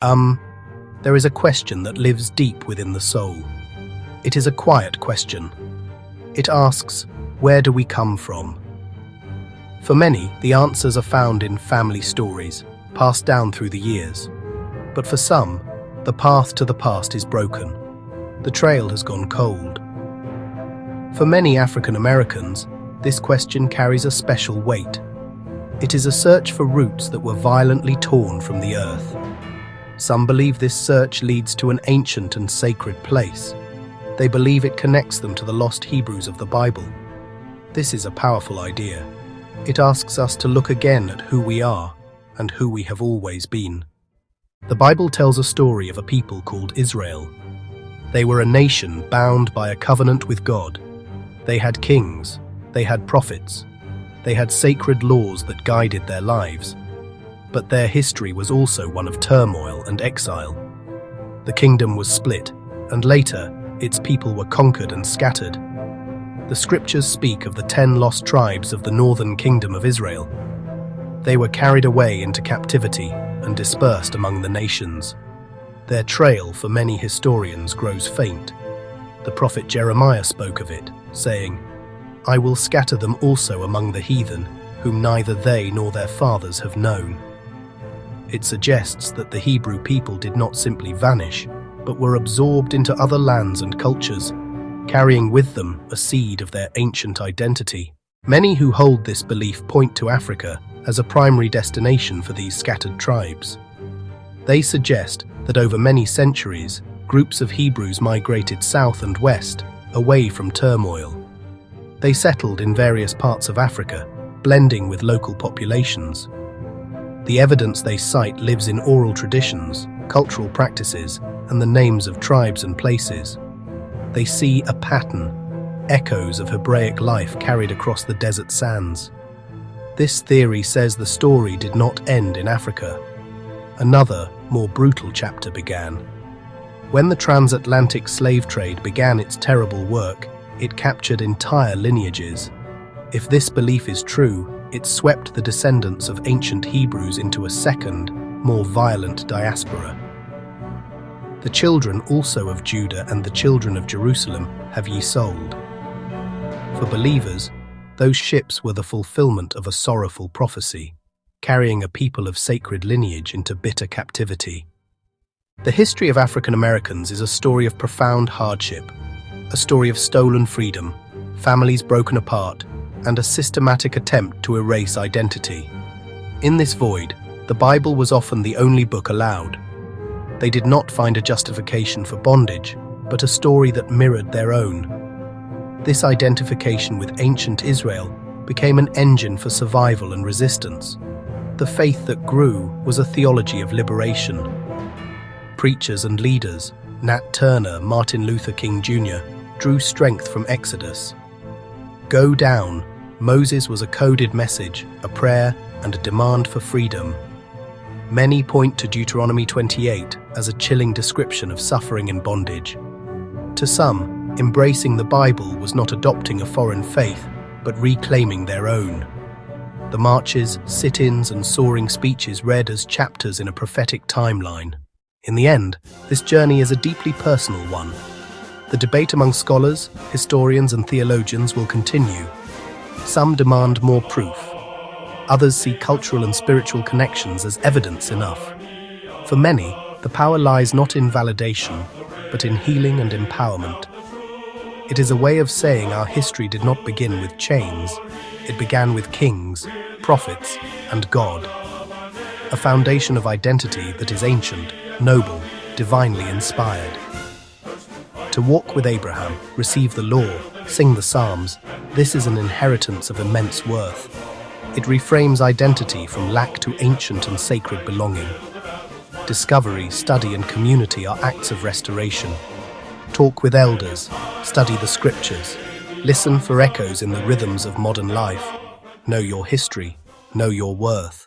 Um, there is a question that lives deep within the soul. It is a quiet question. It asks, where do we come from? For many, the answers are found in family stories, passed down through the years. But for some, the path to the past is broken. The trail has gone cold. For many African Americans, this question carries a special weight. It is a search for roots that were violently torn from the earth. Some believe this search leads to an ancient and sacred place. They believe it connects them to the lost Hebrews of the Bible. This is a powerful idea. It asks us to look again at who we are and who we have always been. The Bible tells a story of a people called Israel. They were a nation bound by a covenant with God. They had kings, they had prophets, they had sacred laws that guided their lives. But their history was also one of turmoil and exile. The kingdom was split, and later, its people were conquered and scattered. The scriptures speak of the 10 lost tribes of the northern kingdom of Israel. They were carried away into captivity and dispersed among the nations. Their trail, for many historians, grows faint. The prophet Jeremiah spoke of it, saying, "I will scatter them also among the heathen, whom neither they nor their fathers have known." It suggests that the Hebrew people did not simply vanish, but were absorbed into other lands and cultures, carrying with them a seed of their ancient identity. Many who hold this belief point to Africa as a primary destination for these scattered tribes. They suggest that over many centuries, groups of Hebrews migrated south and west, away from turmoil. They settled in various parts of Africa, blending with local populations. The evidence they cite lives in oral traditions, cultural practices, and the names of tribes and places. They see a pattern, echoes of Hebraic life carried across the desert sands. This theory says the story did not end in Africa. Another, more brutal chapter began. When the transatlantic slave trade began its terrible work, it captured entire lineages. If this belief is true, it swept the descendants of ancient Hebrews into a second, more violent diaspora. The children also of Judah and the children of Jerusalem have ye sold. For believers, those ships were the fulfillment of a sorrowful prophecy, carrying a people of sacred lineage into bitter captivity. The history of African Americans is a story of profound hardship, a story of stolen freedom, families broken apart, and a systematic attempt to erase identity. In this void, the Bible was often the only book allowed. They did not find a justification for bondage, but a story that mirrored their own. This identification with ancient Israel became an engine for survival and resistance. The faith that grew was a theology of liberation. Preachers and leaders, Nat Turner, Martin Luther King Jr., drew strength from Exodus. Go down, Moses was a coded message, a prayer, and a demand for freedom. Many point to Deuteronomy 28 as a chilling description of suffering and bondage. To some, embracing the Bible was not adopting a foreign faith, but reclaiming their own. The marches, sit-ins, and soaring speeches read as chapters in a prophetic timeline. In the end, this journey is a deeply personal one. The debate among scholars, historians, and theologians will continue. Some demand more proof. Others see cultural and spiritual connections as evidence enough. For many, the power lies not in validation, but in healing and empowerment. It is a way of saying our history did not begin with chains. It began with kings, prophets, and God. A foundation of identity that is ancient, noble, divinely inspired. To walk with Abraham, receive the law, sing the Psalms, this is an inheritance of immense worth. It reframes identity from lack to ancient and sacred belonging. Discovery, study, and community are acts of restoration. Talk with elders, study the scriptures, listen for echoes in the rhythms of modern life. Know your history, know your worth.